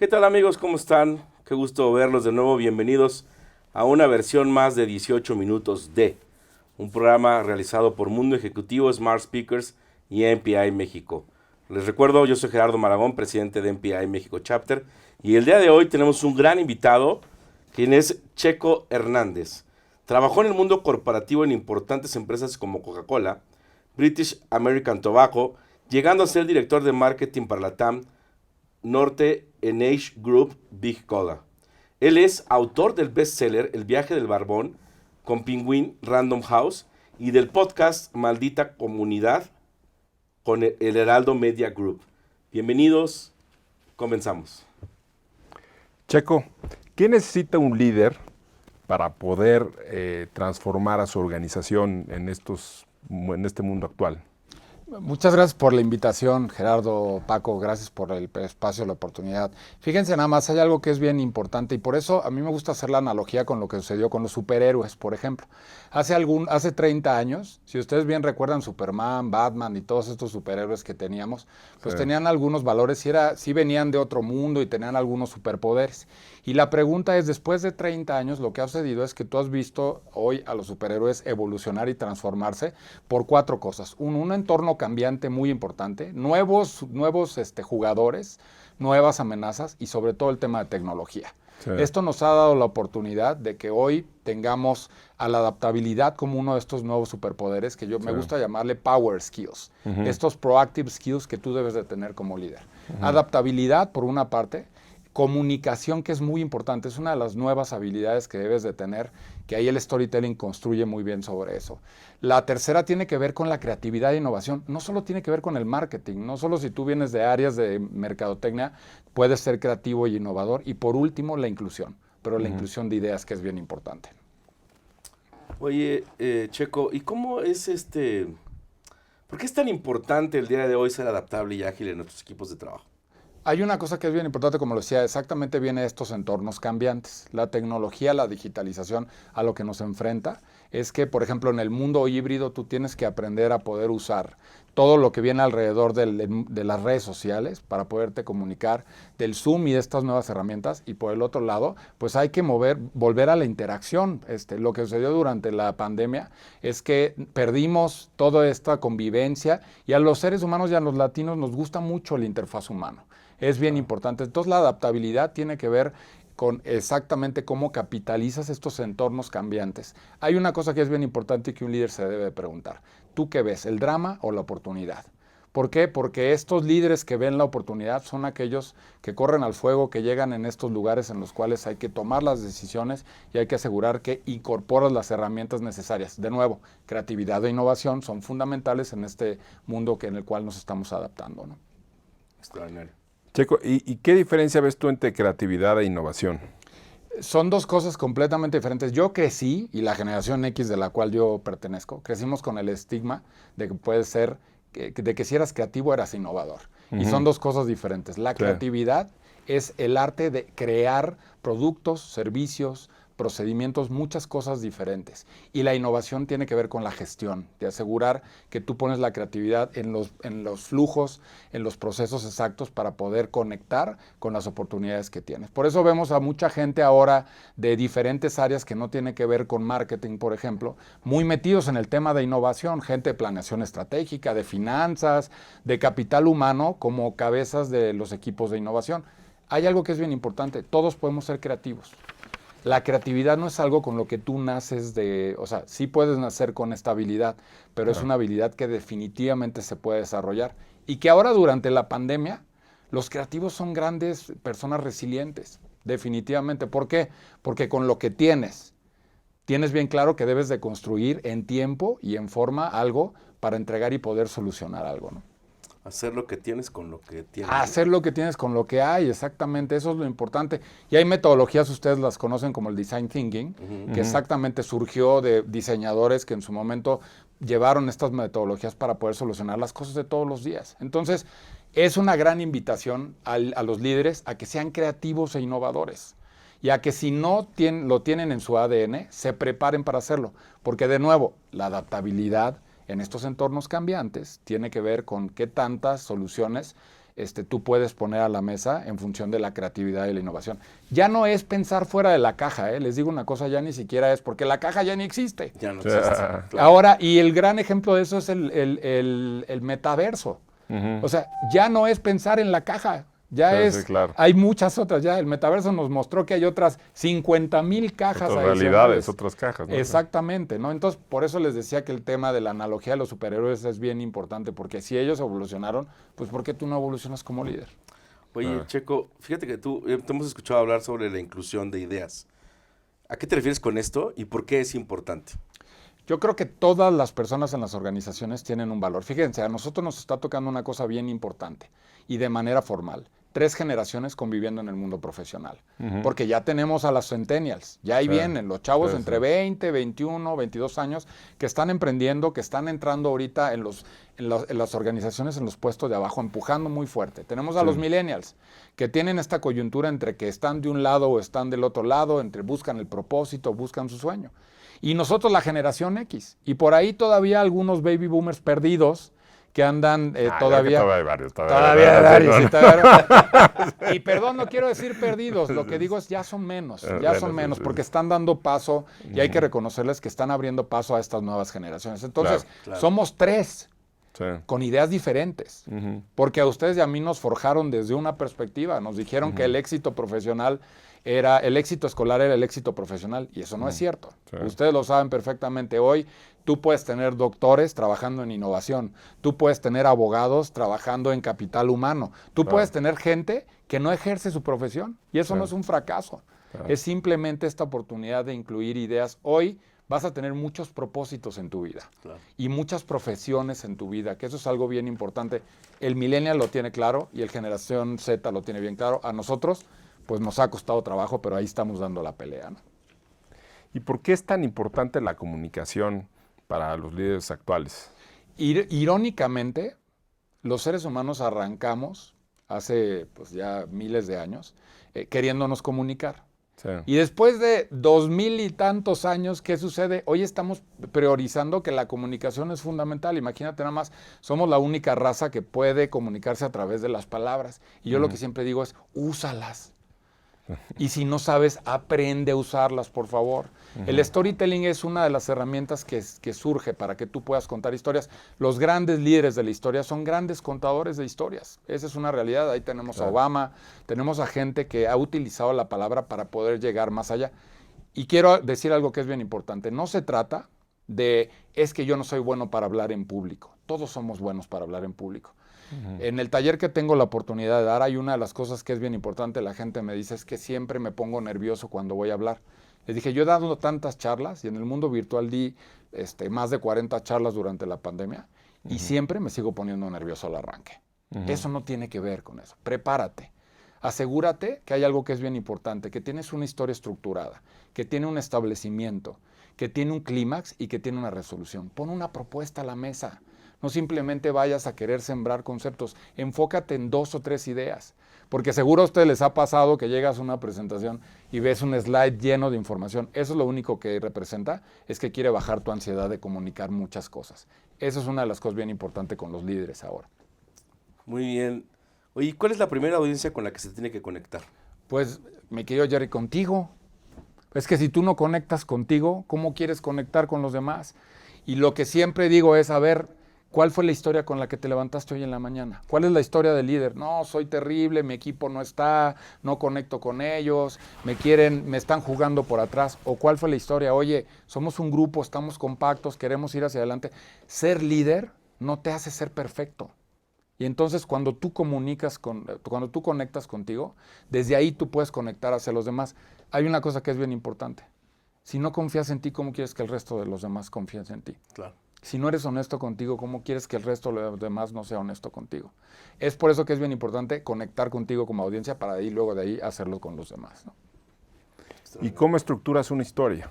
¿Qué tal amigos? ¿Cómo están? Qué gusto verlos de nuevo. Bienvenidos a una versión más de 18 minutos de un programa realizado por Mundo Ejecutivo, Smart Speakers y MPI México. Les recuerdo, yo soy Gerardo Maragón, presidente de MPI México Chapter, y el día de hoy tenemos un gran invitado, quien es Checo Hernández. Trabajó en el mundo corporativo en importantes empresas como Coca-Cola, British American Tobacco, llegando a ser director de marketing para la TAM Norte en Age Group Big Cola. Él es autor del bestseller El viaje del barbón con Penguin Random House y del podcast Maldita Comunidad con el Heraldo Media Group. Bienvenidos, comenzamos. Checo, ¿qué necesita un líder para poder transformar a su organización en este mundo actual? Muchas gracias por la invitación, Gerardo, Paco, gracias por el espacio, la oportunidad. Fíjense nada más, hay algo que es bien importante y por eso a mí me gusta hacer la analogía con lo que sucedió con los superhéroes, por ejemplo. Hace 30 años, si ustedes bien recuerdan Superman, Batman y todos estos superhéroes que teníamos, pues tenían algunos valores, sí venían de otro mundo y tenían algunos superpoderes. Y la pregunta es, después de 30 años, lo que ha sucedido es que tú has visto hoy a los superhéroes evolucionar y transformarse por 4 cosas. Un entorno cambiante muy importante, nuevos jugadores, nuevas amenazas y sobre todo el tema de tecnología. Sí. Esto nos ha dado la oportunidad de que hoy tengamos a la adaptabilidad como uno de estos nuevos superpoderes que me gusta llamarle power skills, estos proactive skills que tú debes de tener como líder. Adaptabilidad por una parte, comunicación, que es muy importante, es una de las nuevas habilidades que debes de tener, que ahí el storytelling construye muy bien sobre eso. La tercera tiene que ver con la creatividad e innovación, no solo tiene que ver con el marketing, no solo si tú vienes de áreas de mercadotecnia, puedes ser creativo y innovador. Y por último, la inclusión, pero la inclusión de ideas, que es bien importante. Oye, Checo, ¿y cómo es por qué es tan importante el día de hoy ser adaptable y ágil en nuestros equipos de trabajo? Hay una cosa que es bien importante, como lo decía, exactamente viene de estos entornos cambiantes. La tecnología, la digitalización a lo que nos enfrenta es que, por ejemplo, en el mundo híbrido tú tienes que aprender a poder usar todo lo que viene alrededor de las redes sociales para poderte comunicar, del Zoom y de estas nuevas herramientas. Y por el otro lado, pues hay que volver a la interacción. Lo que sucedió durante la pandemia es que perdimos toda esta convivencia y a los seres humanos y a los latinos nos gusta mucho la interfaz humana. Es bien importante. Entonces la adaptabilidad tiene que ver con exactamente cómo capitalizas estos entornos cambiantes. Hay una cosa que es bien importante y que un líder se debe preguntar. ¿Tú qué ves, el drama o la oportunidad? ¿Por qué? Porque estos líderes que ven la oportunidad son aquellos que corren al fuego, que llegan en estos lugares en los cuales hay que tomar las decisiones y hay que asegurar que incorporas las herramientas necesarias. De nuevo, creatividad e innovación son fundamentales en este mundo en el cual nos estamos adaptando, ¿no? Extraordinario. Checo, ¿y qué diferencia ves tú entre creatividad e innovación? Son dos cosas completamente diferentes. Yo crecí, y la generación X de la cual yo pertenezco, crecimos con el estigma de que puede ser, de que si eras creativo eras innovador. Y son dos cosas diferentes. La creatividad es el arte de crear productos, servicios, procedimientos, muchas cosas diferentes. Y la innovación tiene que ver con la gestión, de asegurar que tú pones la creatividad en los flujos, en los procesos exactos para poder conectar con las oportunidades que tienes. Por eso vemos a mucha gente ahora de diferentes áreas que no tiene que ver con marketing, por ejemplo, muy metidos en el tema de innovación, gente de planeación estratégica, de finanzas, de capital humano, como cabezas de los equipos de innovación. Hay algo que es bien importante, todos podemos ser creativos. La creatividad no es algo con lo que tú naces sí puedes nacer con esta habilidad, pero es una habilidad que definitivamente se puede desarrollar. Y que ahora durante la pandemia, los creativos son grandes personas resilientes, definitivamente. ¿Por qué? Porque con lo que tienes bien claro que debes de construir en tiempo y en forma algo para entregar y poder solucionar algo, ¿no? Hacer lo que tienes con lo que tienes. Hacer lo que tienes con lo que hay, exactamente, eso es lo importante. Y hay metodologías, ustedes las conocen como el Design Thinking, que exactamente surgió de diseñadores que en su momento llevaron estas metodologías para poder solucionar las cosas de todos los días. Entonces, es una gran invitación a los líderes a que sean creativos e innovadores. Y a que si no lo tienen en su ADN, se preparen para hacerlo. Porque de nuevo, la adaptabilidad en estos entornos cambiantes tiene que ver con qué tantas soluciones tú puedes poner a la mesa en función de la creatividad y la innovación. Ya no es pensar fuera de la caja, les digo una cosa, ya ni siquiera es, porque la caja ya ni existe. Ya no existe. Claro. Ahora, y el gran ejemplo de eso es el metaverso. O sea, ya no es pensar en la caja, ya es, claro. Hay muchas otras, ya el metaverso nos mostró que hay otras 50,000 cajas otras adicionales. realidades, otras cajas, ¿no? Exactamente, ¿no? Entonces, por eso les decía que el tema de la analogía de los superhéroes es bien importante, porque si ellos evolucionaron, pues ¿por qué tú no evolucionas como líder? Oye, Checo, fíjate que te hemos escuchado hablar sobre la inclusión de ideas. ¿A qué te refieres con esto y por qué es importante? Yo creo que todas las personas en las organizaciones tienen un valor. Fíjense, a nosotros nos está tocando una cosa bien importante y de manera formal. 3 generaciones conviviendo en el mundo profesional. Porque ya tenemos a las centennials, ya ahí vienen los chavos entre 20, 21, 22 años que están emprendiendo, que están entrando ahorita en las organizaciones, en los puestos de abajo, empujando muy fuerte. Tenemos a los millennials que tienen esta coyuntura entre que están de un lado o están del otro lado, entre buscan el propósito, buscan su sueño. Y nosotros la generación X. Y por ahí todavía algunos baby boomers perdidos que andan todavía... Todavía hay varios. Todavía hay varios. Sí, todavía... Y perdón, no quiero decir perdidos, lo que digo es ya son menos, porque están dando paso y hay que reconocerles que están abriendo paso a estas nuevas generaciones. Entonces, somos 3 con ideas diferentes, porque a ustedes y a mí nos forjaron desde una perspectiva, nos dijeron que el éxito profesional el éxito escolar era el éxito profesional, y eso no es cierto. Ustedes lo saben perfectamente. Hoy tú puedes tener doctores trabajando en innovación, tú puedes tener abogados trabajando en capital humano, tú puedes tener gente que no ejerce su profesión, y eso no es un fracaso. Es simplemente esta oportunidad de incluir ideas. Hoy vas a tener muchos propósitos en tu vida y muchas profesiones en tu vida, que eso es algo bien importante. El millennial lo tiene claro y el generación Z lo tiene bien claro. A nosotros pues nos ha costado trabajo, pero ahí estamos dando la pelea, ¿no? ¿Y por qué es tan importante la comunicación para los líderes actuales? Irónicamente, los seres humanos arrancamos hace pues ya miles de años queriéndonos comunicar. Y después de 2000 y tantos años, ¿qué sucede? Hoy estamos priorizando que la comunicación es fundamental. Imagínate nada más, somos la única raza que puede comunicarse a través de las palabras. Y yo lo que siempre digo es, úsalas. Y si no sabes, aprende a usarlas, por favor. El storytelling es una de las herramientas que surge para que tú puedas contar historias. Los grandes líderes de la historia son grandes contadores de historias. Esa es una realidad. Ahí tenemos a Obama, tenemos a gente que ha utilizado la palabra para poder llegar más allá. Y quiero decir algo que es bien importante. No se trata de, es que yo no soy bueno para hablar en público. Todos somos buenos para hablar en público. En el taller que tengo la oportunidad de dar, hay una de las cosas que es bien importante, la gente me dice, es que siempre me pongo nervioso cuando voy a hablar. Les dije, yo he dado tantas charlas y en el mundo virtual di más de 40 charlas durante la pandemia y siempre me sigo poniendo nervioso al arranque. Eso no tiene que ver con eso. Prepárate. Asegúrate que hay algo que es bien importante, que tienes una historia estructurada, que tiene un establecimiento, que tiene un clímax y que tiene una resolución. Pon una propuesta a la mesa. No simplemente vayas a querer sembrar conceptos. Enfócate en 2 o 3 ideas. Porque seguro a ustedes les ha pasado que llegas a una presentación y ves un slide lleno de información. Eso es lo único que representa, es que quiere bajar tu ansiedad de comunicar muchas cosas. Eso es una de las cosas bien importantes con los líderes ahora. Muy bien. Oye, ¿cuál es la primera audiencia con la que se tiene que conectar? Pues, mi querido Jerry, contigo. Es que si tú no conectas contigo, ¿cómo quieres conectar con los demás? Y lo que siempre digo es, a ver, ¿cuál fue la historia con la que te levantaste hoy en la mañana? ¿Cuál es la historia del líder? No, soy terrible, mi equipo no está, no conecto con ellos, me están jugando por atrás. ¿O cuál fue la historia? Oye, somos un grupo, estamos compactos, queremos ir hacia adelante. Ser líder no te hace ser perfecto. Y entonces cuando tú conectas contigo, desde ahí tú puedes conectar hacia los demás. Hay una cosa que es bien importante. Si no confías en ti, ¿cómo quieres que el resto de los demás confíen en ti? Claro. Si no eres honesto contigo, ¿cómo quieres que el resto de los demás no sea honesto contigo? Es por eso que es bien importante conectar contigo como audiencia para luego de ahí hacerlo con los demás, ¿no? ¿Y cómo estructuras una historia?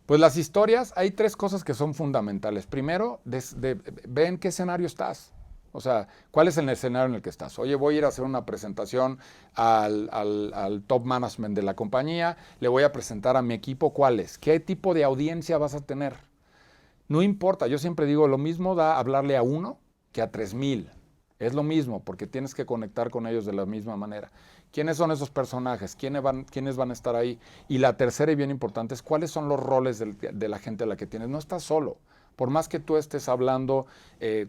Pues las historias, hay 3 cosas que son fundamentales. Primero, ve en qué escenario estás. O sea, ¿cuál es el escenario en el que estás? Oye, voy a ir a hacer una presentación al top management de la compañía, le voy a presentar a mi equipo, ¿cuál es? ¿Qué tipo de audiencia vas a tener? No importa, yo siempre digo, lo mismo da hablarle a 1 que a 3000. Es lo mismo, porque tienes que conectar con ellos de la misma manera. ¿Quiénes son esos personajes? ¿Quiénes van a estar ahí? Y la tercera y bien importante es cuáles son los roles de la gente a la que tienes. No estás solo. Por más que tú estés hablando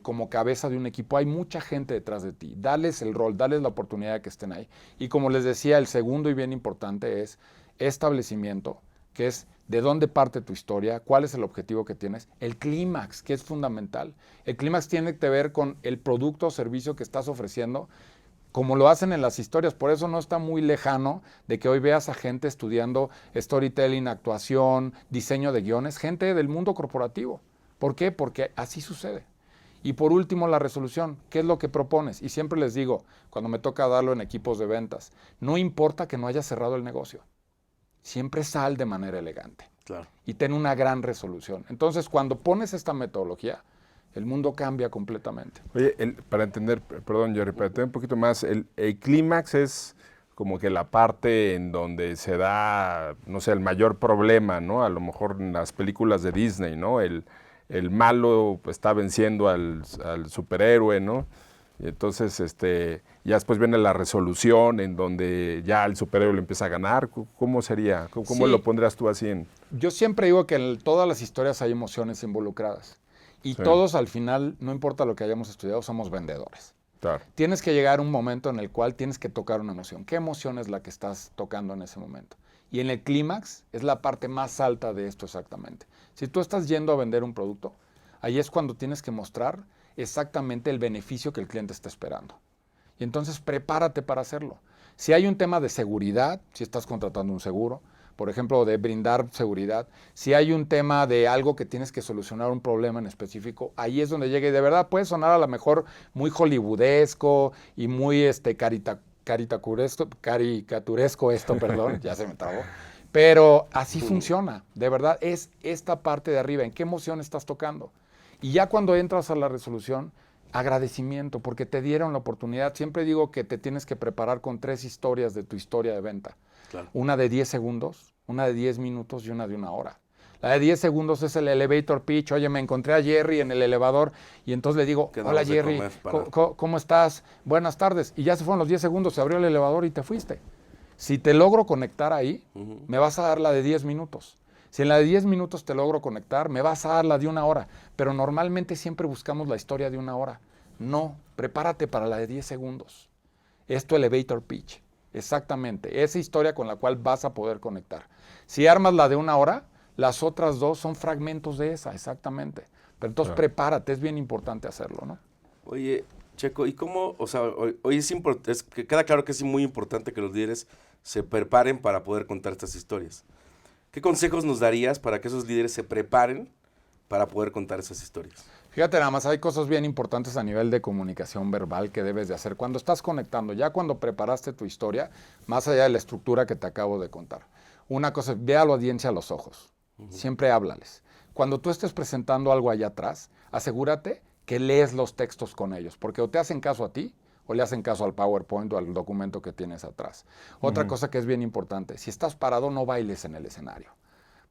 como cabeza de un equipo, hay mucha gente detrás de ti. Dales el rol, dales la oportunidad de que estén ahí. Y como les decía, el segundo y bien importante es establecimiento, que es de dónde parte tu historia, cuál es el objetivo que tienes, el clímax, que es fundamental. El clímax tiene que ver con el producto o servicio que estás ofreciendo, como lo hacen en las historias. Por eso no está muy lejano de que hoy veas a gente estudiando storytelling, actuación, diseño de guiones, gente del mundo corporativo. ¿Por qué? Porque así sucede. Y por último, la resolución. ¿Qué es lo que propones? Y siempre les digo, cuando me toca darlo en equipos de ventas, no importa que no hayas cerrado el negocio. Siempre sal de manera elegante. Claro. Y ten una gran resolución. Entonces, cuando pones esta metodología, el mundo cambia completamente. Oye, para entender, perdón, Jerry, para entender un poquito más, el clímax es como que la parte en donde se da, no sé, el mayor problema, ¿no? A lo mejor en las películas de Disney, ¿no? El malo pues, está venciendo al superhéroe, ¿no? Y entonces, ya después viene la resolución en donde ya el superhéroe le empieza a ganar. ¿Cómo sería? ¿Cómo Sí. lo pondrías tú así en...? Yo siempre digo que en todas las historias hay emociones involucradas. Y Sí. todos al final, no importa lo que hayamos estudiado, somos vendedores. Claro. Tienes que llegar a un momento en el cual tienes que tocar una emoción. ¿Qué emoción es la que estás tocando en ese momento? Y en el clímax es la parte más alta de esto exactamente. Si tú estás yendo a vender un producto, ahí es cuando tienes que mostrar exactamente el beneficio que el cliente está esperando. Y entonces prepárate para hacerlo. Si hay un tema de seguridad, si estás contratando un seguro, por ejemplo, de brindar seguridad, si hay un tema de algo que tienes que solucionar un problema en específico, ahí es donde llega. Y de verdad puede sonar a lo mejor muy hollywoodesco y muy caricaturesco esto, perdón, ya se me trabó. Pero así funciona, de verdad, es esta parte de arriba, ¿en qué emoción estás tocando? Y ya cuando entras a la resolución, agradecimiento, porque te dieron la oportunidad. Siempre digo que te tienes que preparar con 3 historias de tu historia de venta. Claro. Una de 10 segundos, una de 10 minutos y una de 1 hora. La de 10 segundos es el elevator pitch. Oye, me encontré a Jerry en el elevador y entonces le digo, ¿Qué hola damos de Jerry, comer para- ¿cómo estás? Buenas tardes. Y ya se fueron los 10 segundos, se abrió el elevador y te fuiste. Si te logro conectar ahí, me vas a dar la de 10 minutos. Si en la de 10 minutos te logro conectar, me vas a dar la de 1 hora. Pero normalmente siempre buscamos la historia de 1 hora. No, prepárate para la de 10 segundos. Es tu elevator pitch. Exactamente, esa historia con la cual vas a poder conectar. Si armas la de 1 hora, las otras 2 son fragmentos de esa, exactamente. Pero entonces prepárate, es bien importante hacerlo, ¿no? Oye, Checo, ¿y cómo, o sea, hoy es que queda claro que es muy importante que los líderes se preparen para poder contar estas historias? ¿Qué consejos nos darías para que esos líderes se preparen para poder contar esas historias? Fíjate nada más, hay cosas bien importantes a nivel de comunicación verbal que debes de hacer. Cuando estás conectando, ya cuando preparaste tu historia, más allá de la estructura que te acabo de contar. Una cosa, ve a la audiencia a los ojos. Siempre háblales. Cuando tú estés presentando algo allá atrás, asegúrate que lees los textos con ellos, porque o te hacen caso a ti, o le hacen caso al PowerPoint o al documento que tienes atrás. Otra cosa que es bien importante, si estás parado, no bailes en el escenario,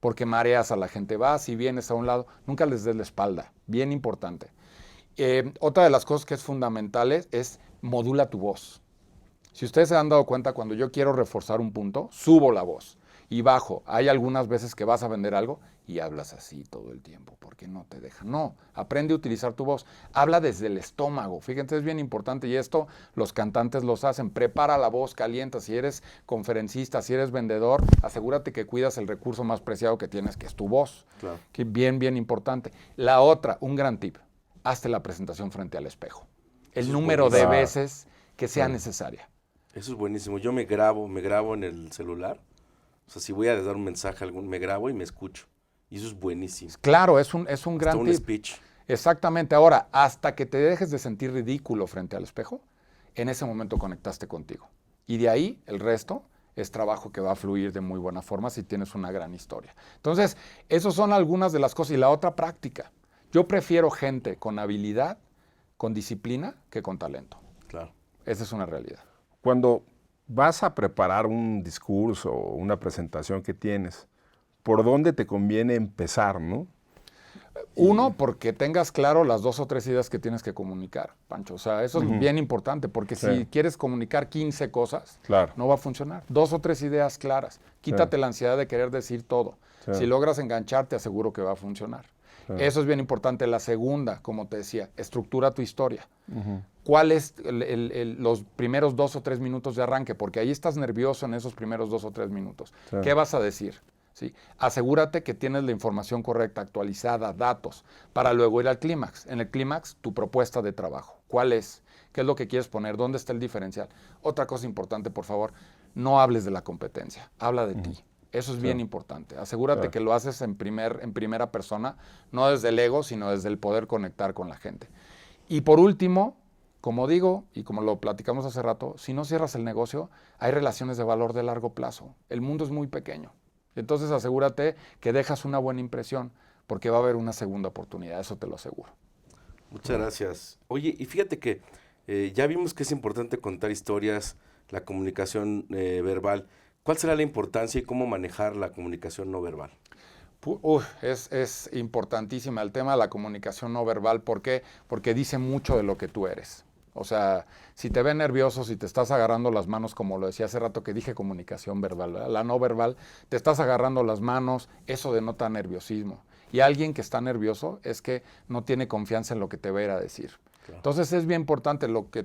porque mareas a la gente. Vas y vienes a un lado, nunca les des la espalda, bien importante. Otra de las cosas que es fundamental es modula tu voz. Si ustedes se han dado cuenta, cuando yo quiero reforzar un punto, subo la voz y bajo. Hay algunas veces que vas a vender algo y hablas así todo el tiempo, porque no te dejan. No, aprende a utilizar tu voz. Habla desde el estómago. Fíjense, es bien importante y esto los cantantes los hacen. Prepara la voz, calienta. Si eres conferencista, si eres vendedor, asegúrate que cuidas el recurso más preciado que tienes, que es tu voz. Claro. Que bien, bien importante. La otra, un gran tip, hazte la presentación frente al espejo. El Eso es número de buenísimo. veces que sea necesaria. Eso es buenísimo. Yo me grabo en el celular. O sea, si voy a dar un mensaje a algún, me grabo y me escucho. Y eso es buenísimo. Claro, es un Hasta gran un tip. speech. Exactamente. Ahora, hasta que te dejes de sentir ridículo frente al espejo, en ese momento conectaste contigo. Y de ahí el resto es trabajo que va a fluir de muy buena forma si tienes una gran historia. Entonces, esas son algunas de las cosas. Y la otra, práctica. Yo prefiero gente con habilidad, con disciplina, que con talento. Claro. Esa es una realidad. Cuando vas a preparar un discurso o una presentación que tienes, ¿por dónde te conviene empezar, no? Uno, porque tengas claro las 2 o 3 ideas que tienes que comunicar, Pancho. O sea, eso es bien importante, porque si quieres comunicar 15 cosas, no va a funcionar. 2 o 3 ideas claras. Quítate la ansiedad de querer decir todo. Si logras enganchar, te aseguro que va a funcionar. Eso es bien importante. La segunda, como te decía, estructura tu historia. ¿Cuál es los primeros 2 o 3 minutos de arranque? Porque ahí estás nervioso en esos primeros 2 o 3 minutos. ¿Qué vas a decir? ¿Sí? Asegúrate que tienes la información correcta, actualizada, datos, para luego ir al clímax. En el clímax, tu propuesta de trabajo. ¿Cuál es? ¿Qué es lo que quieres poner? ¿Dónde está el diferencial? Otra cosa importante, por favor, no hables de la competencia, habla de ti. Eso es bien importante. Asegúrate que lo haces en primera persona, no desde el ego, sino desde el poder conectar con la gente. Y por último, como digo, y como lo platicamos hace rato, si no cierras el negocio, hay relaciones de valor de largo plazo. El mundo es muy pequeño. Entonces asegúrate que dejas una buena impresión, porque va a haber una segunda oportunidad, eso te lo aseguro. Muchas gracias. Oye, y fíjate que ya vimos que es importante contar historias, la comunicación verbal. ¿Cuál será la importancia y cómo manejar la comunicación no verbal? Es importantísima el tema de la comunicación no verbal. ¿Por qué? Porque dice mucho de lo que tú eres. O sea, si te ves nervioso, si te estás agarrando las manos, como lo decía hace rato que dije comunicación verbal, ¿verdad? La no verbal, te estás agarrando las manos, eso denota nerviosismo. Y alguien que está nervioso es que no tiene confianza en lo que te va a ir a decir. Claro. Entonces es bien importante lo que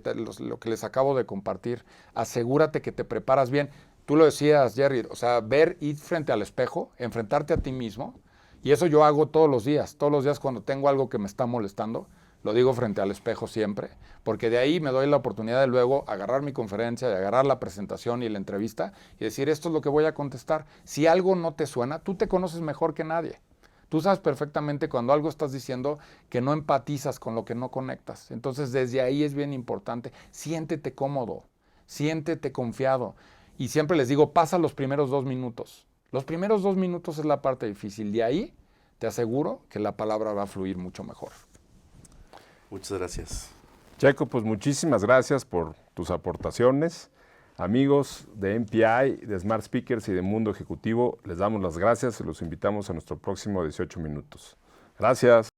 les acabo de compartir. Asegúrate que te preparas bien. Tú lo decías, Jerry, o sea, ir frente al espejo, enfrentarte a ti mismo, y eso yo hago todos los días cuando tengo algo que me está molestando, lo digo frente al espejo siempre, porque de ahí me doy la oportunidad de luego agarrar mi conferencia, de agarrar la presentación y la entrevista y decir, esto es lo que voy a contestar. Si algo no te suena, tú te conoces mejor que nadie. Tú sabes perfectamente cuando algo estás diciendo que no empatizas con lo que no conectas. Entonces, desde ahí es bien importante, siéntete cómodo, siéntete confiado. Y siempre les digo, pasa los primeros 2 minutos. Los primeros 2 minutos es la parte difícil. De ahí, te aseguro que la palabra va a fluir mucho mejor. Muchas gracias. Checo, pues muchísimas gracias por tus aportaciones. Amigos de MPI, de Smart Speakers y de Mundo Ejecutivo, les damos las gracias y los invitamos a nuestro próximo 18 minutos. Gracias.